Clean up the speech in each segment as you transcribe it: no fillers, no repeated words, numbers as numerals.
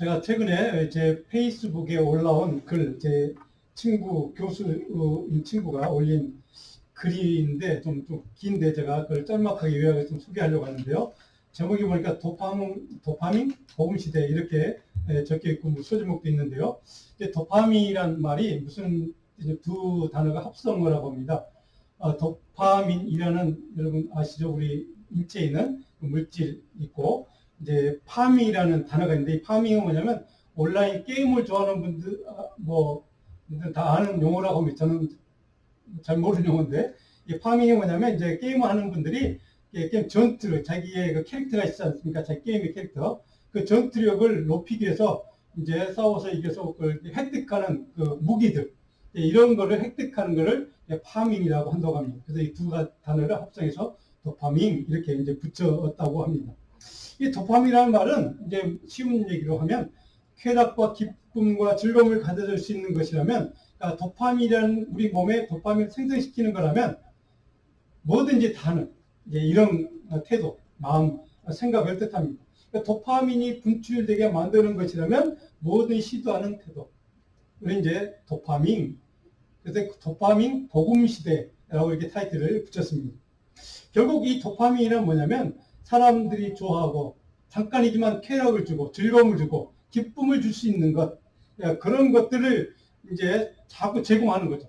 제가 최근에 제 페이스북에 올라온 글, 제 친구, 교수인 친구가 올린 글인데 좀 긴데 제가 그걸 짤막하게 요약해서 좀 소개하려고 하는데요. 제목이 보니까 도파민 보금시대 이렇게 적혀 있고 뭐 소제목도 있는데요. 도파민이란 말이 무슨 두 단어가 합성을 하고 합니다. 도파민이라는 여러분 아시죠? 우리 인체에 있는 물질 있고 이제 파밍이라는 단어가 있는데 이 파밍은 뭐냐면 온라인 게임을 좋아하는 분들 뭐 다 아는 용어라고 하면 저는 잘 모르는 용어인데 이 파밍이 뭐냐면 이제 게임을 하는 분들이 게임 전투를 자기의 그 캐릭터가 있지 않습니까? 자기 게임의 캐릭터 그 전투력을 높이기 위해서 이제 싸워서 이겨서 그 획득하는 그 무기들 이런 거를 획득하는 거를 파밍이라고 한다고 합니다. 그래서 이 두 단어를 합성해서 도파민 이렇게 이제 붙였다고 합니다. 이 도파민이라는 말은 이제 쉬운 얘기로 하면 쾌락과 기쁨과 즐거움을 가져줄 수 있는 것이라면 그러니까 도파민이라는 우리 몸에 도파민을 생성시키는 거라면 뭐든지 다는 이제 이런 태도, 마음, 생각을 뜻합니다. 그러니까 도파민이 분출되게 만드는 것이라면 뭐든 시도하는 태도. 우리 이제 도파민, 그래서 도파민 복음 시대라고 이렇게 타이틀을 붙였습니다. 결국 이 도파민은 뭐냐면 사람들이 좋아하고 잠깐이지만 쾌락을 주고 즐거움을 주고 기쁨을 줄 수 있는 것 그런 것들을 이제 자꾸 제공하는 거죠.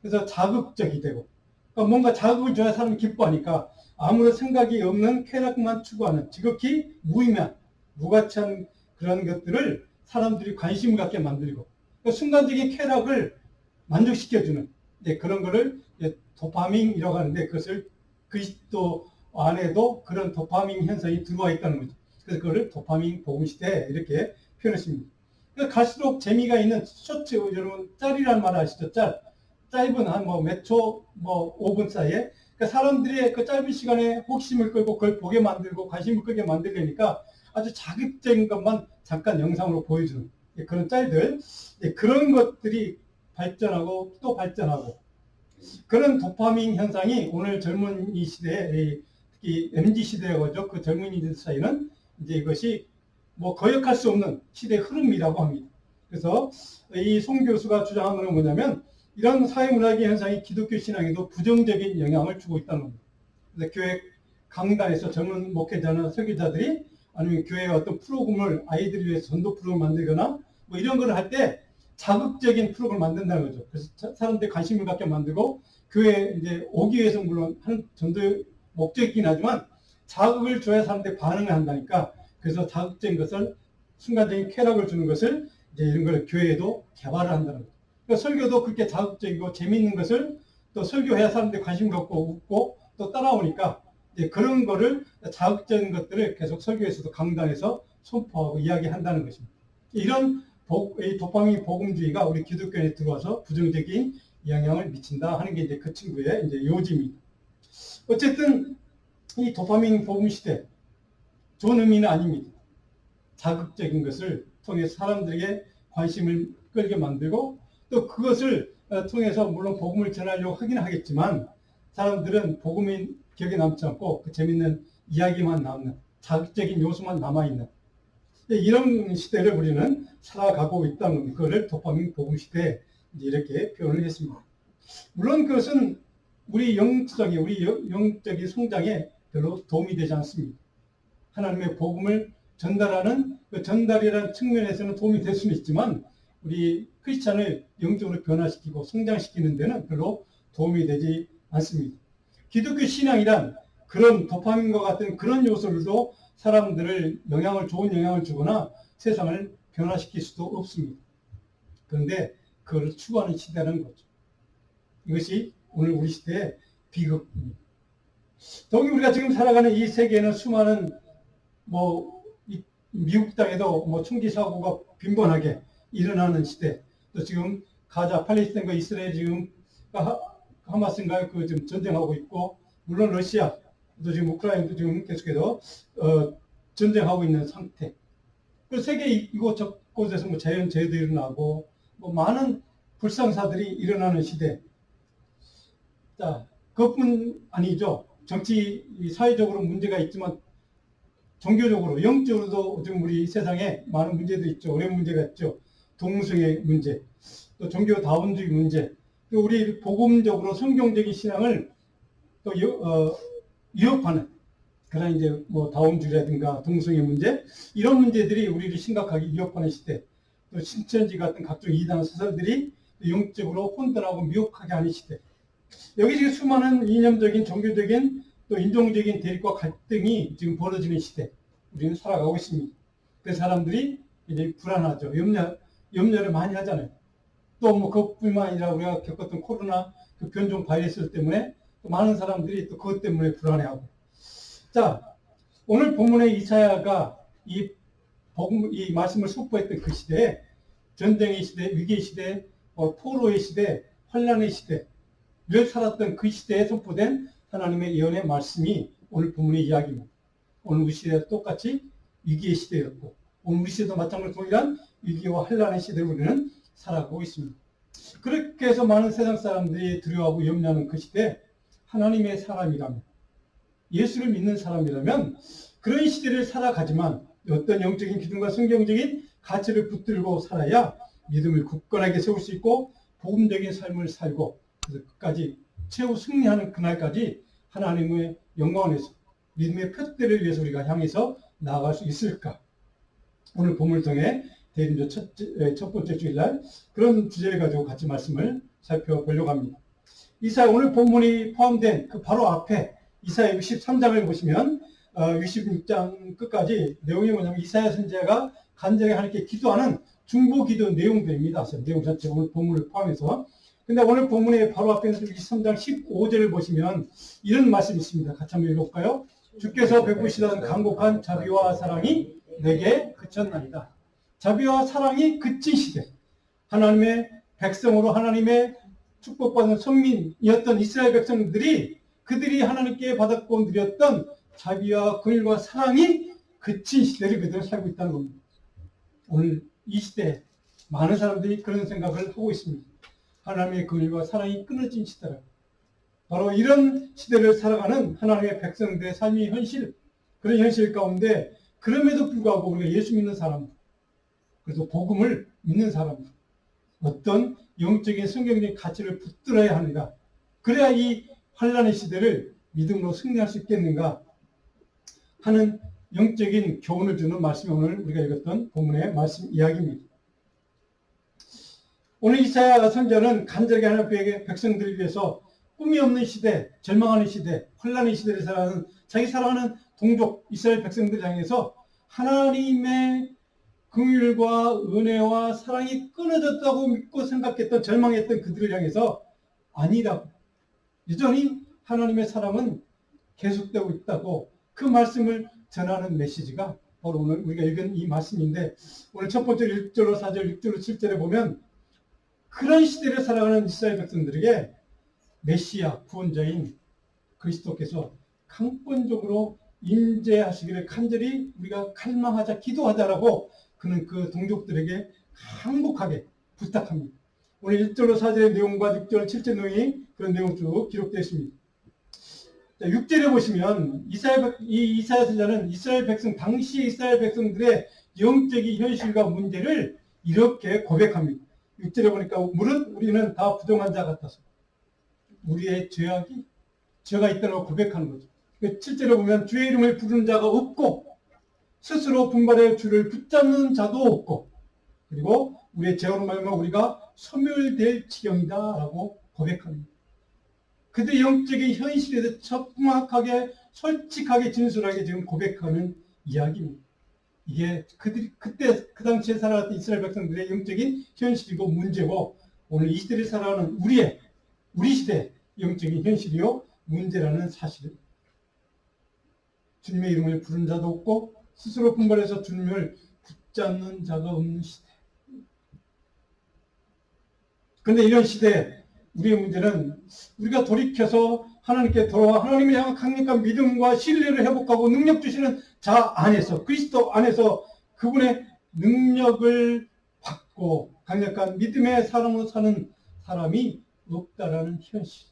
그래서 자극적이 되고 그러니까 뭔가 자극을 줘야 사람이 기뻐하니까 아무런 생각이 없는 쾌락만 추구하는 지극히 무의미한 무가치한 그런 것들을 사람들이 관심을 갖게 만들고 그러니까 순간적인 쾌락을 만족시켜주는 그런 거를 도파민이라고 하는데 그것을 그리스도 안에도 그런 도파민 현상이 들어와 있다는 거죠. 그래서 그거를 도파민 복음시대 이렇게 표현했습니다. 갈수록 재미가 있는 쇼츠, 여러분 짤이라는 말 아시죠? 짧은 한 뭐 몇 초, 뭐 5분 사이에 그러니까 사람들이 그 짧은 시간에 호기심을 끌고 그걸 보게 만들고 관심을 끌게 만들려니까 아주 자극적인 것만 잠깐 영상으로 보여주는 그런 짤들 그런 것들이 발전하고 또 발전하고 그런 도파민 현상이 오늘 젊은이 시대에 특히 MZ 시대라고 하죠. 그 젊은이들 사이는 이제 이것이 뭐 거역할 수 없는 시대의 흐름이라고 합니다. 그래서 이 송 교수가 주장하는 건 뭐냐면 이런 사회문화적인 현상이 기독교 신앙에도 부정적인 영향을 주고 있다는 겁니다. 그래서 교회 강단에서 젊은 목회자나 설교자들이 아니면 교회의 어떤 프로그램을 아이들을 위해서 전도 프로그램을 만들거나 뭐 이런 걸 할 때 자극적인 프로그램을 만든다는 거죠. 그래서 사람들이 관심을 갖게 만들고 교회에 이제 오기 위해서 물론 하는 전도의 목적이긴 하지만 자극을 줘야 사람들이 반응을 한다니까 그래서 자극적인 것을 순간적인 쾌락을 주는 것을 이제 이런 걸 교회에도 개발을 한다는 거죠. 그러니까 설교도 그렇게 자극적이고 재미있는 것을 또 설교해야 사람들이 관심 갖고 웃고 또 따라오니까 이제 그런 거를 자극적인 것들을 계속 설교에서도 강단에서 선포하고 이야기한다는 것입니다. 이런 이 도파민 복음주의가 우리 기독교에 들어와서 부정적인 영향을 미친다 하는 게 이제 그 친구의 이제 요지입니다. 어쨌든 이 도파민 복음 시대 좋은 의미는 아닙니다. 자극적인 것을 통해서 사람들에게 관심을 끌게 만들고 또 그것을 통해서 물론 복음을 전하려고 하긴 하겠지만 사람들은 복음이 기억에 남지 않고 그 재밌는 이야기만 남는 자극적인 요소만 남아있는 이런 시대를 우리는 살아가고 있다는 겁니다. 그거를 도파민 복음 시대 이렇게 표현을 했습니다. 물론 그것은 우리 영적인 성장에 별로 도움이 되지 않습니다. 하나님의 복음을 전달하는 그 전달이라는 측면에서는 도움이 될 수는 있지만 우리 크리스찬을 영적으로 변화시키고 성장시키는 데는 별로 도움이 되지 않습니다. 기독교 신앙이란 그런 도파민과 같은 그런 요소들도 사람들을 좋은 영향을 주거나 세상을 변화시킬 수도 없습니다. 그런데 그걸 추구하는 시대라는 거죠. 이것이 오늘 우리 시대의 비극입니다. 더욱이 우리가 지금 살아가는 이 세계에는 수많은 미국 땅에도 총기 사고가 빈번하게 일어나는 시대, 또 지금 가자, 팔레스타인과 이스라엘 지금 하마스인가요? 그 지금 전쟁하고 있고, 물론 러시아도 지금 우크라이나도 지금 계속해서 전쟁하고 있는 상태. 그 세계 이곳저곳에서 자연재해도 일어나고, 많은 불상사들이 일어나는 시대. 자, 그것뿐 아니죠. 사회적으로 문제가 있지만 종교적으로, 영적으로도 지금 우리 세상에 많은 문제들이 있죠. 어려운 문제가 있죠. 동성애 문제, 또 종교다원주의 문제, 또 우리 복음적으로 성경적인 신앙을 또 위협하는 그런 이제 뭐 다원주의라든가 동성애 문제, 이런 문제들이 우리를 심각하게 위협하는 시대, 또 신천지 같은 각종 이단 사설들이 영적으로 혼돈하고 미혹하게 하는 시대. 여기 지금 수많은 이념적인, 종교적인, 또 인종적인 대립과 갈등이 지금 벌어지는 시대, 우리는 살아가고 있습니다. 그 사람들이 이제 불안하죠. 염려를 많이 하잖아요. 또 뭐 그것뿐만 아니라 우리가 겪었던 코로나 그 변종 바이러스 때문에 또 많은 사람들이 또 그것 때문에 불안해하고. 자, 오늘 본문의 이사야가 이 말씀을 선포했던 그 시대에, 전쟁의 시대, 위기의 시대, 포로의 시대, 환란의 시대를 살았던 그 시대에 선포된 하나님의 예언의 말씀이 오늘 본문의 이야기입니다. 오늘 우리 시대와 똑같이 위기의 시대였고, 오늘 우리 시대도 마찬가지로 동일한 위기와 환란의 시대를 우리는 살아가고 있습니다. 그렇게 해서 많은 세상 사람들이 두려워하고 염려하는 그 시대에 하나님의 사람이라면, 예수를 믿는 사람이라면 그런 시대를 살아가지만 어떤 영적인 기준과 성경적인 가치를 붙들고 살아야 믿음을 굳건하게 세울 수 있고 복음적인 삶을 살고, 그래서 끝까지 최후 승리하는 그날까지 하나님의 영광 안에서 믿음의 표대를 위해서 우리가 향해서 나아갈 수 있을까? 오늘 본문을 통해 대림조 첫 번째 주일날 그런 주제를 가지고 같이 말씀을 살펴보려고 합니다. 이사야 오늘 본문이 포함된 그 바로 앞에 이사야 63장을 보시면 66장 끝까지 내용이 뭐냐면 이사야 선지자가 간절히 하나님께 기도하는 중보 기도 내용들입니다. 내용 자체 오늘 본문을 포함해서. 근데 오늘 본문의 바로 앞에 23장 15절을 보시면 이런 말씀이 있습니다. 같이 한번 읽어볼까요? 주께서 베푸시던 간곡한 자비와 사랑이 내게 그쳤나이다. 자비와 사랑이 그친 시대, 하나님의 백성으로 하나님의 축복받은 선민이었던 이스라엘 백성들이 그들이 하나님께 받았고 누렸던 자비와 긍휼과 사랑이 그친 시대를 그대로 살고 있다는 겁니다. 오늘 이 시대에 많은 사람들이 그런 생각을 하고 있습니다. 하나님의 긍휼과 사랑이 끊어진 시대라. 바로 이런 시대를 살아가는 하나님의 백성들의 삶이 현실, 그런 현실 가운데 그럼에도 불구하고 우리가 예수 믿는 사람, 그래서 복음을 믿는 사람들, 어떤 영적인 성경적인 가치를 붙들어야 합니다. 그래야 이 환란의 시대를 믿음으로 승리할 수 있겠는가 하는 영적인 교훈을 주는 말씀이 오늘 우리가 읽었던 본문의 말씀 이야기입니다. 오늘 이사야 선지자는 간절하게 하나님의 백성들을 위해서 꿈이 없는 시대, 절망하는 시대, 환란의 시대를 살아가는 자기 사랑하는 동족 이스라엘 백성들을 향해서 하나님의 긍휼과 은혜와 사랑이 끊어졌다고 믿고 생각했던, 절망했던 그들을 향해서 아니라고, 여전히 하나님의 사랑은 계속되고 있다고 그 말씀을 전하는 메시지가 바로 오늘 우리가 읽은 이 말씀인데, 오늘 첫 번째 1절로 4절, 6절로 7절에 보면 그런 시대를 살아가는 이스라엘 백성들에게 메시아 구원자인 그리스도께서 강권적으로 임재하시기를 간절히 우리가 갈망하자, 기도하자라고 그는 그 동족들에게 간곡하게 부탁합니다. 오늘 1절로 4절의 내용과 6절, 7절 내용이 그런 내용 쭉 기록되어 있습니다. 6절에 보시면 이사야 선지자는 이스라엘 백성, 당시 이스라엘 백성들의 영적인 현실과 문제를 이렇게 고백합니다. 6절에 보니까 무릇 우리는 다 부정한 자 같아서 우리의 죄가 있다고 고백하는 거죠. 7절에 보면 주의 이름을 부르는 자가 없고 스스로 분발해 주를 붙잡는 자도 없고, 그리고 우리의 죄로 말미암아 우리가 소멸될 지경이다 라고 고백합니다. 그들의 영적인 현실에 대해서 정확하게 솔직하게 진솔하게 지금 고백하는 이야기입니다. 이게 그때 그 당시에 살아갔던 이스라엘 백성들의 영적인 현실이고 문제고, 오늘 이 시대를 살아가는 우리 시대의 영적인 현실이요 문제라는 사실을, 주님의 이름을 부른 자도 없고 스스로 분발해서 주님을 붙잡는 자가 없는 시대. 그런데 이런 시대에 우리의 문제는 우리가 돌이켜서 하나님께 돌아와 하나님을 향한 강력한 믿음과 신뢰를 회복하고 능력 주시는 자 안에서, 그리스도 안에서 그분의 능력을 받고 강력한 믿음의 사람으로 사는 사람이 없다라는 현실.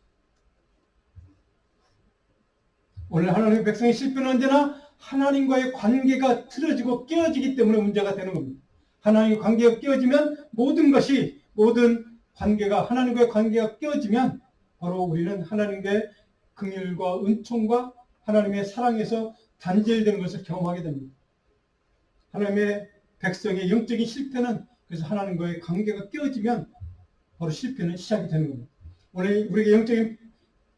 오늘 하나님의 백성의 실패는 언제나 하나님과의 관계가 틀어지고 깨어지기 때문에 문제가 되는 겁니다. 하나님과 관계가 깨어지면 모든 관계가 하나님과의 관계가 깨어지면 바로 우리는 하나님의 긍휼과 은총과 하나님의 사랑에서 단절된 것을 경험하게 됩니다. 하나님의 백성의 영적인 실패는 그래서 하나님과의 관계가 깨어지면 바로 실패는 시작이 되는 겁니다. 오늘 우리가 영적인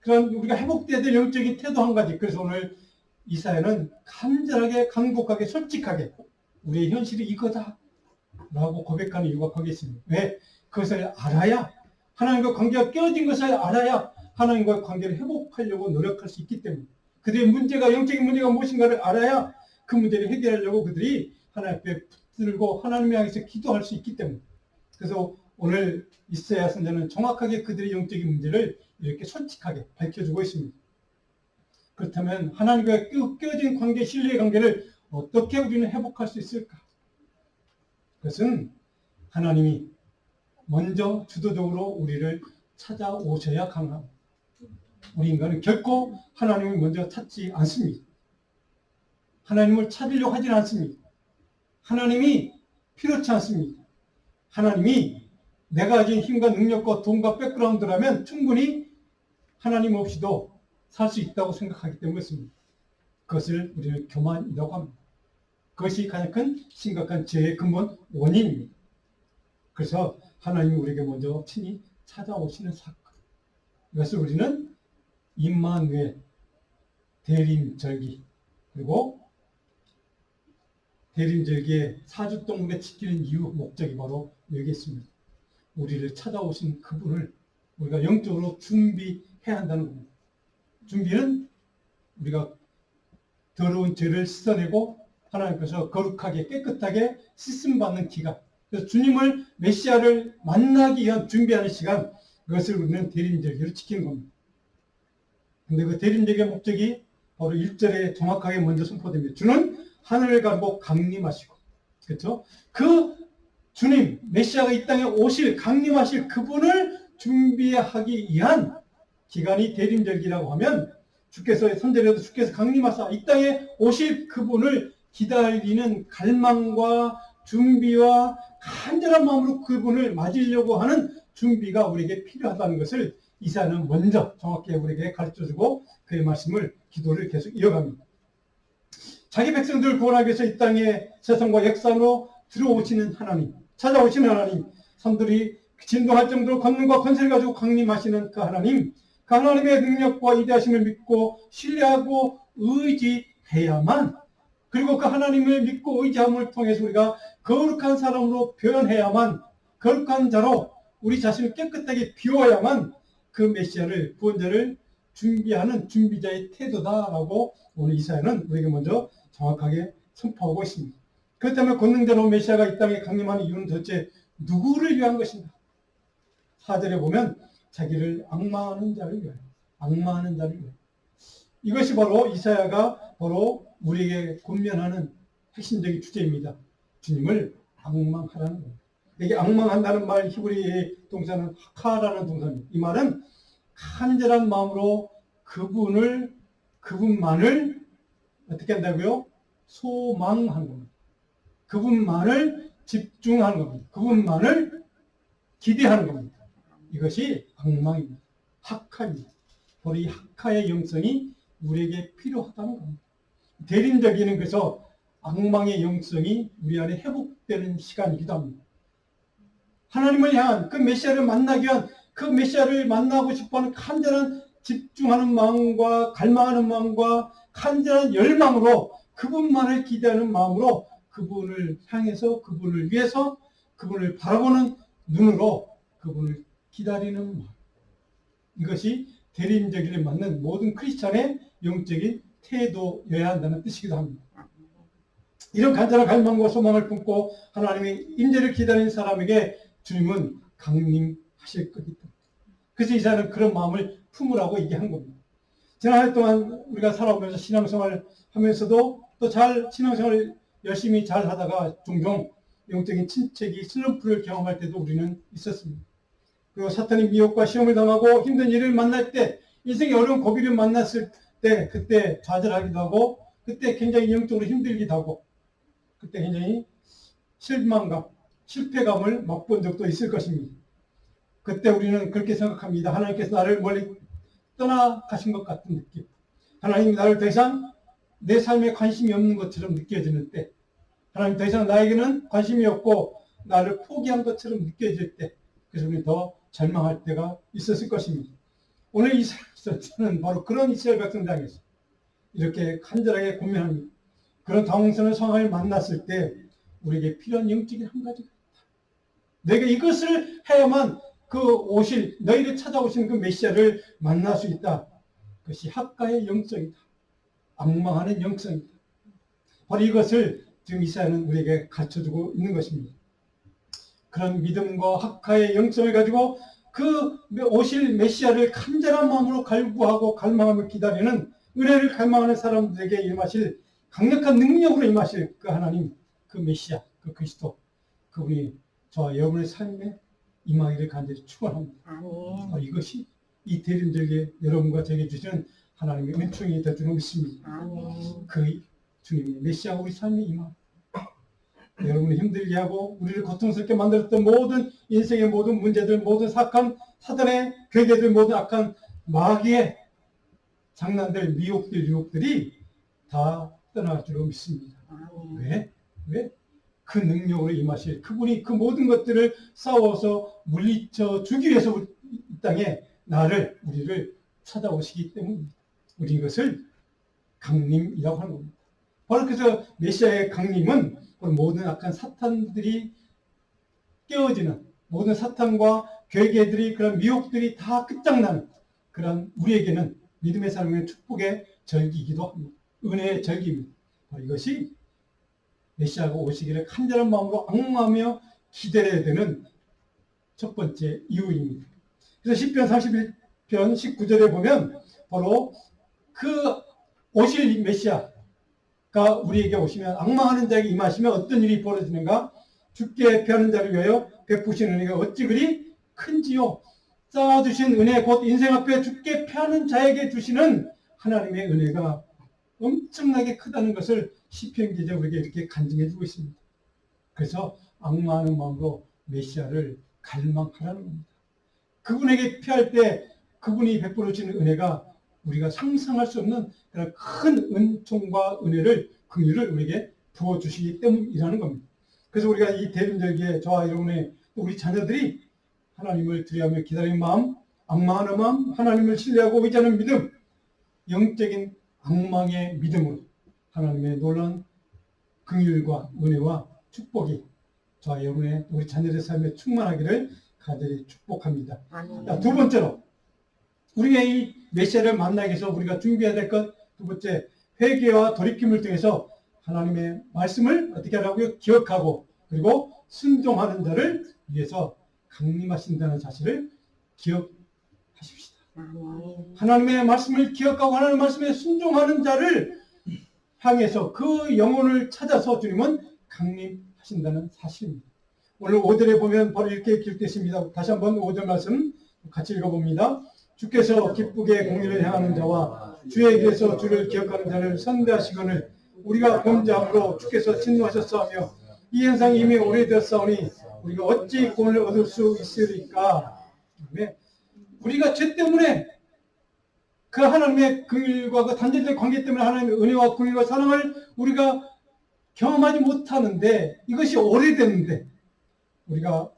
그런 우리가 회복돼야 될 영적인 태도 한 가지. 그래서 오늘 이사야는 간절하게 간곡하게 솔직하게 우리의 현실이 이거다 라고 고백하는 이유가 거기에 있습니다. 왜? 그것을 알아야 하나님과 관계가 깨어진 것을 알아야 하나님과의 관계를 회복하려고 노력할 수 있기 때문에 그들의 문제가 영적인 문제가 무엇인가를 알아야 그 문제를 해결하려고 그들이 하나님 앞에 붙들고 하나님을 향해서 기도할 수 있기 때문에 그래서 오늘 이사야 선지자는 정확하게 그들의 영적인 문제를 이렇게 솔직하게 밝혀주고 있습니다. 그렇다면 하나님과 깨어진 관계, 신뢰의 관계를 어떻게 우리는 회복할 수 있을까? 그것은 하나님이 먼저 주도적으로 우리를 찾아오셔야 가능합니다. 우리 인간은 결코 하나님을 먼저 찾지 않습니다. 하나님을 찾으려고 하지는 않습니다. 하나님이 필요치 않습니다. 하나님이 내가 가진 힘과 능력과 돈과 백그라운드라면 충분히 하나님 없이도 살 수 있다고 생각하기 때문에 그렇습니다. 그것을 우리는 교만이라고 합니다. 그것이 가장 큰 심각한 죄의 근본 원인입니다. 그래서 하나님이 우리에게 먼저 친히 찾아오시는 사건. 이것을 우리는 임마누엘, 대림절기, 그리고 대림절기의 4주 동안에 지키는 이유, 목적이 바로 여기 있습니다. 우리를 찾아오신 그분을 우리가 영적으로 준비해야 한다는 겁니다. 준비는 우리가 더러운 죄를 씻어내고 하나님께서 거룩하게 깨끗하게 씻음받는 기간. 그래서 주님을 메시아를 만나기 위한 준비하는 시간. 그것을 우리는 대림절기로 지키는 겁니다. 근데 그 대림절기의 목적이 바로 1절에 정확하게 먼저 선포됩니다. 주는 하늘을 가르고 강림하시고. 그렇죠? 그 주님, 메시아가 이 땅에 오실, 강림하실 그분을 준비하기 위한 기간이 대림절기라고 하면 주께서 선제라도 주께서 강림하사 이 땅에 오실 그분을 기다리는 갈망과 준비와 간절한 마음으로 그분을 맞으려고 하는 준비가 우리에게 필요하다는 것을 이사야는 먼저 정확히 우리에게 가르쳐주고 그의 말씀을 기도를 계속 이어갑니다. 자기 백성들을 구원하기 위해서 이 땅에 세상과 역사로 들어오시는 하나님, 찾아오시는 하나님, 산들이 진동할 정도로 권능과 권세를 가지고 강림하시는 그 하나님, 그 하나님의 능력과 위대하심을 믿고 신뢰하고 의지해야만, 그리고 그 하나님을 믿고 의지함을 통해서 우리가 거룩한 사람으로 표현해야만, 거룩한 자로 우리 자신을 깨끗하게 비워야만 그 메시아를, 구원자를 준비하는 준비자의 태도다라고 오늘 이사야는 우리에게 먼저 정확하게 선포하고 있습니다. 그렇다면 권능자로 메시아가 이 땅에 강림하는 이유는 도대체 누구를 위한 것인가? 4절에 보면 자기를 악마하는 자를 위하여, 악마하는 자를 위하여. 이것이 바로 이사야가 바로 우리에게 권면하는 핵심적인 주제입니다. 주님을 악망하라는 겁니다. 여기 악망한다는 말 히브리의 동사는 하카라는 동사입니다. 이 말은 간절한 마음으로 그분만을 어떻게 한다고요? 소망하는 겁니다. 그분만을 집중하는 겁니다. 그분만을 기대하는 겁니다. 이것이 악망입니다. 학카입니다. 바로 이 학카의 영성이 우리에게 필요하다는 겁니다. 대림절기는 그래서 악망의 영성이 우리 안에 회복되는 시간이기도 합니다. 하나님을 향한 그 메시아를 만나기 위한 그 메시아를 만나고 싶어하는 간절한 집중하는 마음과 갈망하는 마음과 간절한 열망으로 그분만을 기대하는 마음으로 그분을 향해서 그분을 위해서 그분을 바라보는 눈으로 그분을 기다리는 마음. 이것이 대림절기를 맞는 모든 크리스찬의 영적인 태도여야 한다는 뜻이기도 합니다. 이런 간절한 갈망과 소망을 품고 하나님의 임재를 기다리는 사람에게 주님은 강림하실 거기 때문에. 그래서 이사야는 그런 마음을 품으라고 얘기한 겁니다. 지난 한 해 동안 우리가 살아오면서 신앙생활 하면서도 또 신앙생활을 열심히 잘 하다가 종종 영적인 침체기, 슬럼프를 경험할 때도 우리는 있었습니다. 그리고 사탄의 미혹과 시험을 당하고 힘든 일을 만날 때, 인생의 어려운 고비를 만났을 때, 그때 좌절하기도 하고 그때 굉장히 영적으로 힘들기도 하고 그때 굉장히 실망감, 실패감을 맛본 적도 있을 것입니다. 그때 우리는 그렇게 생각합니다. 하나님께서 나를 멀리 떠나가신 것 같은 느낌. 하나님이 나를 더 이상 내 삶에 관심이 없는 것처럼 느껴지는 때, 하나님 더 이상 나에게는 관심이 없고 나를 포기한 것처럼 느껴질 때, 그래서 우리는 더 절망할 때가 있었을 것입니다. 오늘 이스라엘 바로 그런 이스라엘 백성당에서 이렇게 간절하게 고민합니다. 그런 당황스러운 상황을 만났을 때 우리에게 필요한 영적인 한 가지가 있다. 내가 이것을 해야만 그 오실 너희를 찾아오시는 그 메시아를 만날 수 있다. 그것이 학가의 영성이다. 악망하는 영성이다. 바로 이것을 지금 이사야는 우리에게 가르쳐주고 있는 것입니다. 그런 믿음과 학가의 영성을 가지고 그 오실 메시아를 간절한 마음으로 갈구하고 갈망하며 기다리는 은혜를 갈망하는 사람들에게 임하실 강력한 능력으로 임하실 그 하나님, 그 메시아, 그 그리스도, 그분이 저와 여러분의 삶에 임하기를 간절히 축원합니다. 이것이 이 대림절기에 여러분과 제게 주시는 하나님의 은총이 될 줄로 믿습니다. 그 주님의 메시아가 우리 삶에 임합니다. 여러분을 힘들게 하고 우리를 고통스럽게 만들었던 모든 인생의 모든 문제들, 모든 사악한 사단의 괴계들, 모든 악한 마귀의 장난들, 미혹들, 유혹들이 다 떠날 줄로 믿습니다. 왜? 그 능력으로 임하실 그분이 그 모든 것들을 싸워서 물리쳐 주기 위해서 이 땅에 우리를 찾아오시기 때문입니다. 우리 이것을 강림이라고 하는 겁니다. 바로 그래서 메시아의 강림은 모든 악한 사탄들이 깨어지는, 모든 사탄과 괴계들이, 그런 미혹들이 다 끝장나는 그런 우리에게는 믿음의 삶의 축복의 절기이기도 합니다. 은혜의 절기입니다. 이것이 메시아가 오시기를 간절한 마음으로 악무하며 기다려야 되는 첫 번째 이유입니다. 그래서 시편 31편 19절에 보면 바로 그 오실 메시아가 우리에게 오시면 악망하는 자에게 임하시면 어떤 일이 벌어지는가? 죽게 피하는 자를 위하여 베푸신 은혜가 어찌 그리 큰지요. 쌓아주신 은혜 곧 인생 앞에 죽게 피하는 자에게 주시는 하나님의 은혜가 엄청나게 크다는 것을 시편 기자 우리에게 이렇게 간증해 주고 있습니다. 그래서 악마하는 마음으로 메시아를 갈망하라는 겁니다. 그분에게 피할 때 그분이 베풀어 주시는 은혜가 우리가 상상할 수 없는 그런 큰 은총과 은혜를, 긍휼을 우리에게 부어주시기 때문이라는 겁니다. 그래서 우리가 이 대림절기에 저와 여러분의 우리 자녀들이 하나님을 두려워하며 기다리는 마음, 악망하는 마음, 하나님을 신뢰하고 의지하는 믿음, 영적인 악망의 믿음으로 하나님의 놀라운 긍휼과 은혜와 축복이 저와 여러분의 우리 자녀들의 삶에 충만하기를 간절히 축복합니다. 자, 두 번째로 우리가 이 메시아를 만나기 위해서 우리가 준비해야 될 것, 두 번째, 회개와 돌이킴을 통해서 하나님의 말씀을 어떻게 하라고요? 기억하고 그리고 순종하는 자를 위해서 강림하신다는 사실을 기억하십시다. 하나님의 말씀을 기억하고 하나님의 말씀에 순종하는 자를 향해서 그 영혼을 찾아서 주님은 강림하신다는 사실입니다. 오늘 5절에 보면 바로 이렇게 기록되십니다. 다시 한번 5절 말씀 같이 읽어봅니다. 주께서 기쁘게 공의를 행하는 자와 주의 길에서 주를 기억하는 자를 선대하시거늘 우리가 범죄함으로 주께서 진노하셨사오며 이 현상이 이미 오래되었사오니 우리가 어찌 구원을 얻을 수 있으리까. 우리가 죄 때문에 그 하나님의 긍휼과 그 단절된 관계 때문에 하나님의 은혜와 긍휼과 사랑을 우리가 경험하지 못하는데, 이것이 오래됐는데 우리가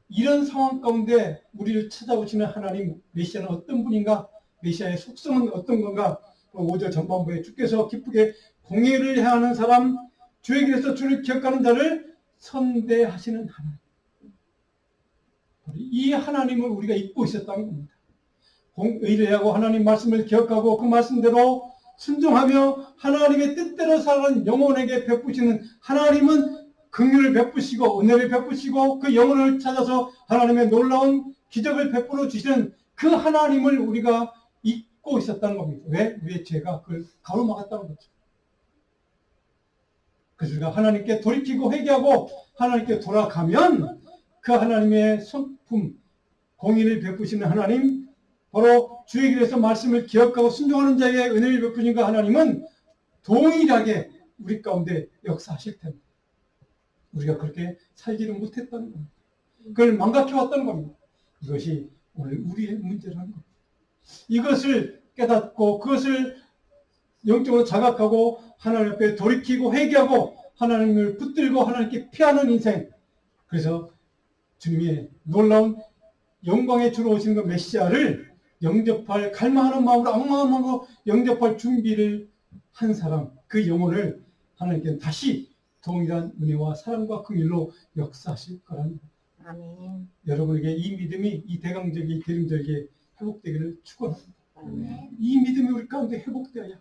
이런 상황 가운데 우리를 찾아오시는 하나님 메시아는 어떤 분인가? 메시아의 속성은 어떤 건가? 5절 전반부에 주께서 기쁘게 공의를 행하는 사람, 주의 길에서 주를 기억하는 자를 선대하시는 하나님. 이 하나님을 우리가 잊고 있었다는 겁니다. 의뢰하고 하나님 말씀을 기억하고 그 말씀대로 순종하며 하나님의 뜻대로 살아가는 영혼에게 베푸시는 하나님은 긍휼을 베푸시고 은혜를 베푸시고 그 영혼을 찾아서 하나님의 놀라운 기적을 베풀어 주시는 그 하나님을 우리가 잊고 있었다는 겁니다. 왜? 우리의 죄가 그걸 가로막았다는 거죠. 그래서 우리가 하나님께 돌이키고 회개하고 하나님께 돌아가면 그 하나님의 성품, 공의를 베푸시는 하나님, 바로 주의 길에서 말씀을 기억하고 순종하는 자에게 은혜를 베푸신 그 하나님은 동일하게 우리 가운데 역사하실 텐데 우리가 그렇게 살지를 못했다는 겁니다. 그걸 망각해왔다는 겁니다. 이것이 오늘 우리의 문제라는 겁니다. 이것을 깨닫고 그것을 영적으로 자각하고 하나님 앞에 돌이키고 회개하고 하나님을 붙들고 하나님께 피하는 인생. 그래서 주님의 놀라운 영광의 주로 오시는 그 메시아를 영접할 갈망하는 마음으로 악마한 마음으로 영접할 준비를 한 사람, 그 영혼을 하나님께는 다시 동일한 은혜와 사랑과 긍휼로 역사하실 거라는 아멘. 여러분에게 이 믿음이 이 대강절기 대림절기에 회복되기를 축원합니다. 아멘. 이 믿음이 우리 가운데 회복되어야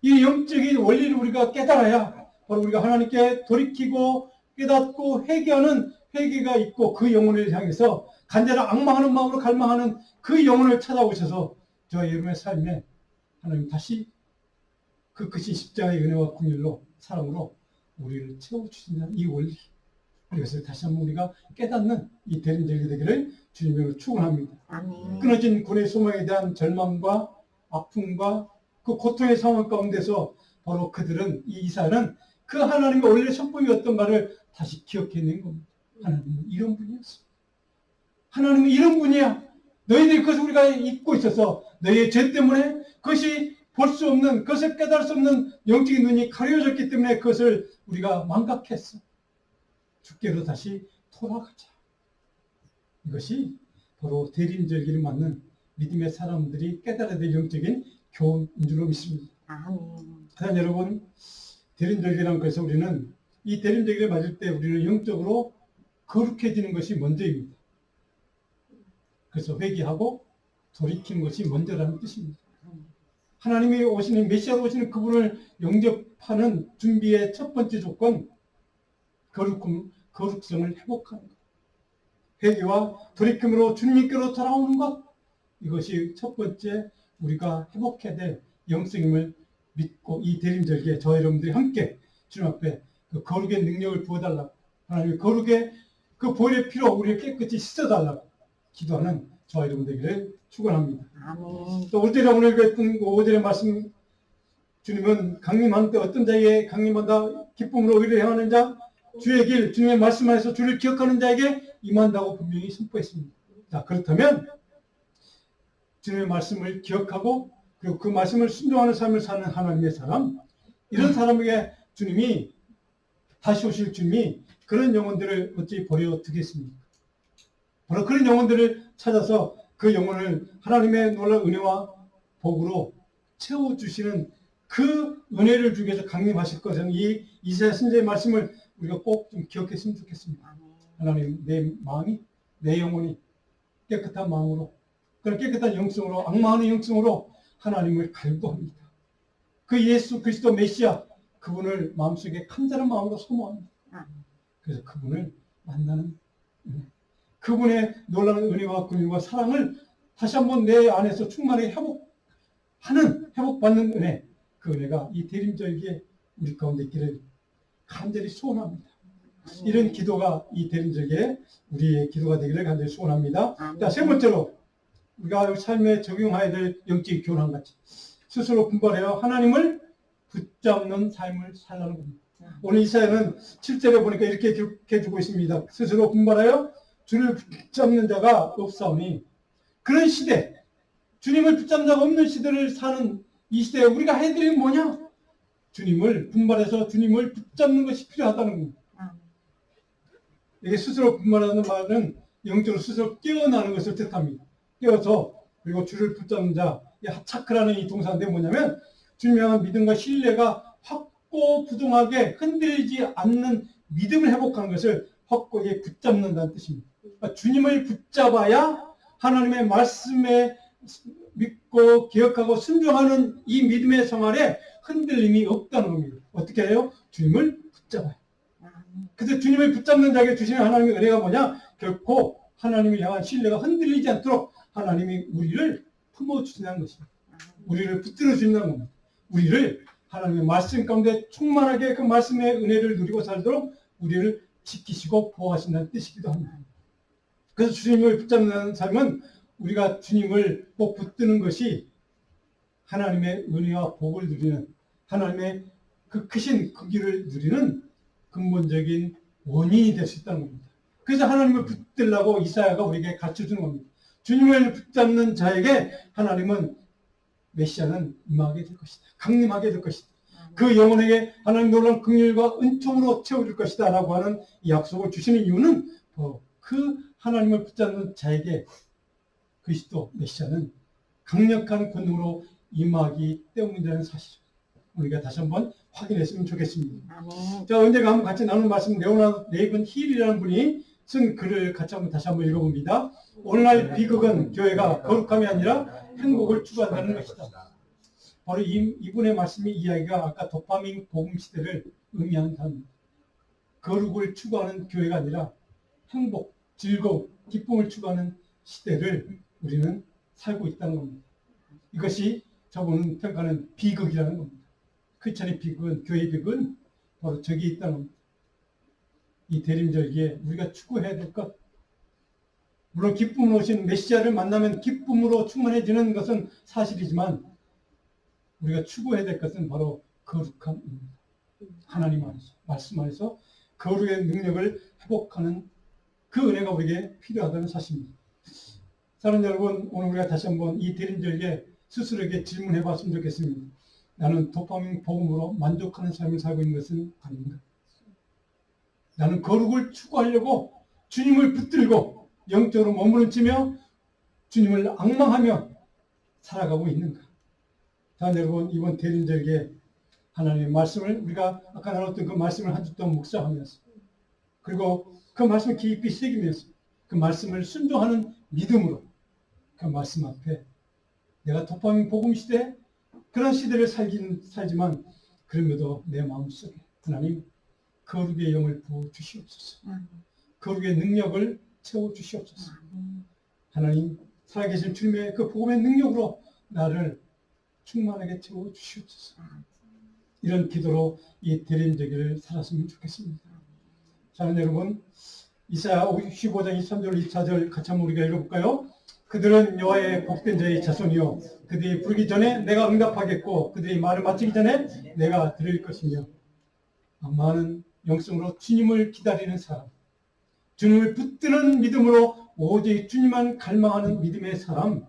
이 영적인 원리를 우리가 깨달아야 바로 우리가 하나님께 돌이키고 깨닫고 회개하는 회개가 있고 그 영혼을 향해서 간절한 악망하는 마음으로 갈망하는 그 영혼을 찾아오셔서 저와 여러분의 삶에 하나님 다시 그 크신 십자가의 은혜와 긍휼로 사랑으로 우리를 채워주신다는 이 원리, 이것을 다시 한번 우리가 깨닫는 이 대림절기 되기를 주님으로 축원합니다. 아멘. 끊어진 군의 소망에 대한 절망과 아픔과 그 고통의 상황 가운데서 바로 그들은 이 이사는 그 하나님의 원래 성품이었던가를 다시 기억해낸 겁니다. 하나님은 이런 분이었어. 하나님은 이런 분이야. 너희들이 그것을 우리가 잊고 있어서 너희의 죄 때문에 그것이 볼 수 없는, 그것을 깨달을 수 없는 영적인 눈이 가려졌기 때문에 그것을 우리가 망각했어. 주께로 다시 돌아가자. 이것이 바로 대림절기를 맞는 믿음의 사람들이 깨달아야 될 영적인 교훈인 줄로 믿습니다. 아멘. 하여튼 여러분, 대림절기라는 것에서 우리는 이 대림절기를 맞을 때 우리는 영적으로 거룩해지는 것이 먼저입니다. 그래서 회개하고 돌이키는 것이 먼저라는 뜻입니다. 하나님이 오시는 메시아로 오시는 그분을 영접하는 준비의 첫 번째 조건, 거룩성을 회복하는 것. 회개와 돌이킴으로 주님께로 돌아오는 것. 이것이 첫 번째 우리가 회복해야 될 영성임을 믿고 이 대림절기에 저와 여러분들이 함께 주님 앞에 그 거룩의 능력을 부어달라고, 하나님의 거룩의 그 보혈의 피로 우리를 깨끗이 씻어달라고 기도하는 저와 여러분들에게 축원합니다. 아멘. 또 우리가 오늘 했던 5절의 말씀, 주님은 강림하는 때 어떤 자에게 강림한다, 기쁨으로 의를 행하는 자, 주의 길, 주님의 말씀 안에서 주를 기억하는 자에게 임한다고 분명히 선포했습니다. 자, 그렇다면 주님의 말씀을 기억하고 그리고 그 말씀을 순종하는 삶을 사는 하나님의 사람, 이런 사람에게 주님이, 다시 오실 주님이 그런 영혼들을 어찌 버려 두겠습니까? 바로 그런 영혼들을 찾아서 그 영혼을 하나님의 놀라운 은혜와 복으로 채워주시는 그 은혜를 주기 위해서 강림하실 것은 이 이사야 선지자의 말씀을 우리가 꼭 좀 기억했으면 좋겠습니다. 하나님, 내 마음이, 내 영혼이 깨끗한 마음으로, 그런 깨끗한 영성으로, 악마하는 영성으로 하나님을 갈구합니다. 그 예수 그리스도 메시아, 그분을 마음속에 간절한 마음으로 소모합니다. 그래서 그분을 만나는 은혜, 그분의 놀라운 은혜와 긍휼과 사랑을 다시 한번 내 안에서 충만하게 회복받는 은혜, 그 은혜가 이 대림절기에 우리 가운데 있기를 간절히 소원합니다. 이런 기도가 이 대림절기에 우리의 기도가 되기를 간절히 소원합니다. 자, 세 번째로 우리가 삶에 적용해야 될 영적 교훈 한 가지, 스스로 분발하여 하나님을 붙잡는 삶을 살라는 겁니다. 오늘 이사야는 7절에 보니까 이렇게 기록해주고 있습니다. 스스로 분발하여 주를 붙잡는 자가 없사오니, 그런 시대, 주님을 붙잡는 자가 없는 시대를 사는 이 시대에 우리가 해드릴 뭐냐? 주님을 분발해서 주님을 붙잡는 것이 필요하다는 겁니다. 이게 스스로 분발하는 말은 영적으로 스스로 깨어나는 것을 뜻합니다. 깨어서, 그리고 주를 붙잡는 자, 이 하차크라는 이 동사인데 뭐냐면 주님에 대한 믿음과 신뢰가 확고부동하게 흔들리지 않는 믿음을 회복하는 것을 확고하게 붙잡는다는 뜻입니다. 그러니까 주님을 붙잡아야 하나님의 말씀에 믿고 기억하고 순종하는 이 믿음의 생활에 흔들림이 없다는 겁니다. 어떻게 해요? 주님을 붙잡아요. 그래서 주님을 붙잡는 자에게 주시는 하나님의 은혜가 뭐냐? 결코 하나님을 향한 신뢰가 흔들리지 않도록 하나님이 우리를 품어주신다는 것입니다. 우리를 붙들어 주신다는 겁니다. 우리를 하나님의 말씀 가운데 충만하게 그 말씀의 은혜를 누리고 살도록 우리를 지키시고 보호하신다는 뜻이기도 합니다. 그래서 주님을 붙잡는 삶은 우리가 주님을 꼭 붙드는 것이 하나님의 은혜와 복을 누리는, 하나님의 그 크신 그 길을 누리는 근본적인 원인이 될 수 있다는 겁니다. 그래서 하나님을 붙들라고 이사야가 우리에게 가르쳐주는 겁니다. 주님을 붙잡는 자에게 하나님은 메시아는 임하게 될 것이다. 강림하게 될 것이다. 그 영혼에게 하나님 놀라운 긍휼과 은총으로 채워줄 것이다 라고 하는 이 약속을 주시는 이유는 그 하나님을 붙잡는 자에게 그리스도 메시아는 강력한 권능으로 임하기 때문이라는 사실을 우리가 다시 한번 확인했으면 좋겠습니다. 아멘. 자, 언제가 한번 같이 나눈 말씀 레이븐 힐이라는 분이 쓴 글을 같이 한번 다시 한번 읽어봅니다. 오늘날 비극은 교회가 거룩함이 아니라 행복을 추구한다는 것이다. 바로 이분의 말씀이 이야기가 아까 도파민 복음 시대를 의미하는 단어입니다. 거룩을 추구하는 교회가 아니라 행복, 즐거움, 기쁨을 추구하는 시대를 우리는 살고 있다는 겁니다. 이것이 저분은 평가하는 비극이라는 겁니다. 크리스천의 비극은, 교회의 비극은 바로 저기 있다는 겁니다. 이 대림절기에 우리가 추구해야 될 것, 물론 기쁨으로 오신 메시아를 만나면 기쁨으로 충만해지는 것은 사실이지만 우리가 추구해야 될 것은 바로 거룩함입니다. 하나님 안에서, 말씀 안에서 거룩의 능력을 회복하는 그 은혜가 우리에게 필요하다는 사실입니다. 사랑하는 여러분, 오늘 우리가 다시 한번 이 대림절기에 스스로에게 질문해 봤으면 좋겠습니다. 나는 도파민 복음으로 만족하는 삶을 살고 있는 것은 아닌가? 나는 거룩을 추구하려고 주님을 붙들고 영적으로 머무르치며 주님을 앙망하며 살아가고 있는가? 자, 여러분, 이번 대림절기에 하나님의 말씀을 우리가 아까 나눴던 그 말씀을 한 주 동안 묵상하면서 그리고 그 말씀을 깊이 새기면서 그 말씀을 순종하는 믿음으로 그 말씀 앞에 내가 도파민 복음 시대 그런 시대를 살지만 그럼에도 내 마음속에 하나님 거룩의 영을 부어 주시옵소서. 거룩의 능력을 채워 주시옵소서. 하나님 살아계신 주님의 그 복음의 능력으로 나를 충만하게 채워 주시옵소서. 이런 기도로 이 대림절기를 살았으면 좋겠습니다. 자, 여러분, 이사야 55장 23절 24절 같이 한번 우리가 읽어볼까요? 그들은 여호와의 복된 자의 자손이요 그들이 부르기 전에 내가 응답하겠고 그들이 말을 마치기 전에 내가 들을 것이며 많은 영성으로 주님을 기다리는 사람, 주님을 붙드는 믿음으로 오직 주님만 갈망하는 믿음의 사람,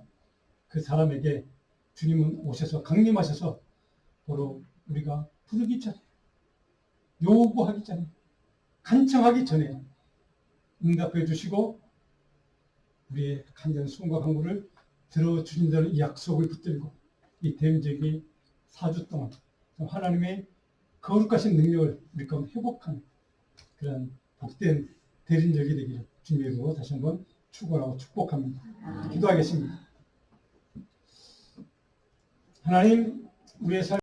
그 사람에게 주님은 오셔서 강림하셔서 바로 우리가 부르기 전에, 요구하기 전에, 간청하기 전에 응답해 주시고 우리의 간절한 소원과 간구를 들어주신다는 이 약속을 붙들고 이 대림절기 4주 동안 하나님의 거룩하신 능력을 우리 가운데 회복하는 그런 복된 대림절기 되기를 주님의 이름으로 다시 한번 축원하고 축복합니다. 기도하겠습니다. 하나님, 우리의 삶